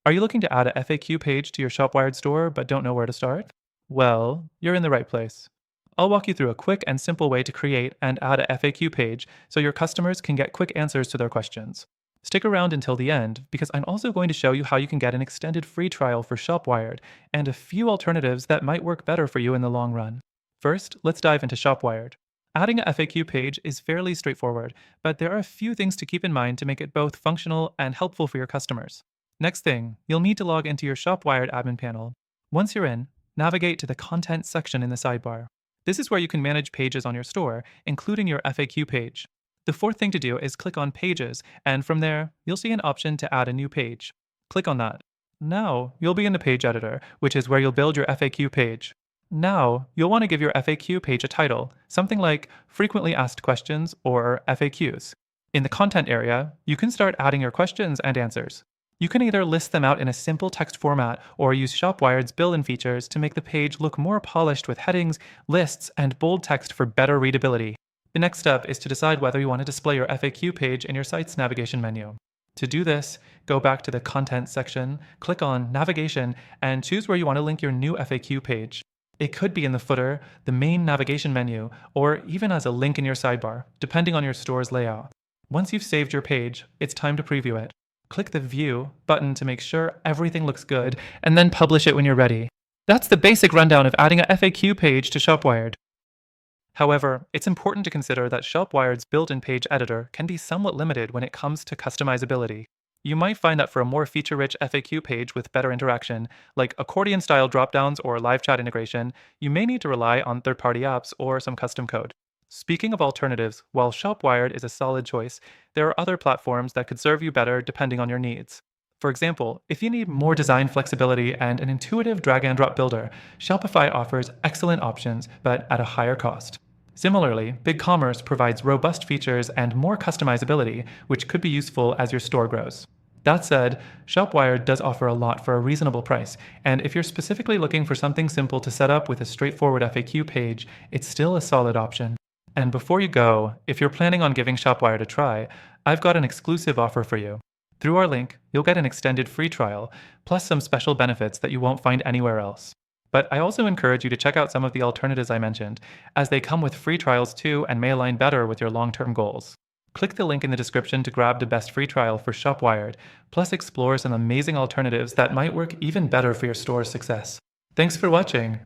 Are you looking to add a FAQ page to your ShopWired store but don't know where to start? Well, you're in the right place. I'll walk you through a quick and simple way to create and add a FAQ page so your customers can get quick answers to their questions. Stick around until the end because I'm also going to show you how you can get an extended free trial for ShopWired and a few alternatives that might work better for you in the long run. First, let's dive into ShopWired. Adding a FAQ page is fairly straightforward, but there are a few things to keep in mind to make it both functional and helpful for your customers. Next thing, you'll need to log into your ShopWired admin panel. Once you're in, navigate to the Content section in the sidebar. This is where you can manage pages on your store, including your FAQ page. The fourth thing to do is click on Pages, and from there, you'll see an option to add a new page. Click on that. Now, you'll be in the Page Editor, which is where you'll build your FAQ page. Now, you'll want to give your FAQ page a title, something like Frequently Asked Questions or FAQs. In the Content area, you can start adding your questions and answers. You can either list them out in a simple text format or use ShopWired's built-in features to make the page look more polished with headings, lists, and bold text for better readability. The next step is to decide whether you want to display your FAQ page in your site's navigation menu. To do this, go back to the Content section, click on Navigation, and choose where you want to link your new FAQ page. It could be in the footer, the main navigation menu, or even as a link in your sidebar, depending on your store's layout. Once you've saved your page, it's time to preview it. Click the View button to make sure everything looks good, and then publish it when you're ready. That's the basic rundown of adding a FAQ page to ShopWired. However, it's important to consider that ShopWired's built-in page editor can be somewhat limited when it comes to customizability. You might find that for a more feature-rich FAQ page with better interaction, like accordion-style dropdowns or live chat integration, you may need to rely on third-party apps or some custom code. Speaking of alternatives, while ShopWired is a solid choice, there are other platforms that could serve you better depending on your needs. For example, if you need more design flexibility and an intuitive drag-and-drop builder, Shopify offers excellent options, but at a higher cost. Similarly, BigCommerce provides robust features and more customizability, which could be useful as your store grows. That said, ShopWired does offer a lot for a reasonable price, and if you're specifically looking for something simple to set up with a straightforward FAQ page, it's still a solid option. And before you go, if you're planning on giving ShopWired a try, I've got an exclusive offer for you. Through our link, you'll get an extended free trial, plus some special benefits that you won't find anywhere else. But I also encourage you to check out some of the alternatives I mentioned, as they come with free trials too and may align better with your long-term goals. Click the link in the description to grab the best free trial for ShopWired, plus explore some amazing alternatives that might work even better for your store's success. Thanks for watching!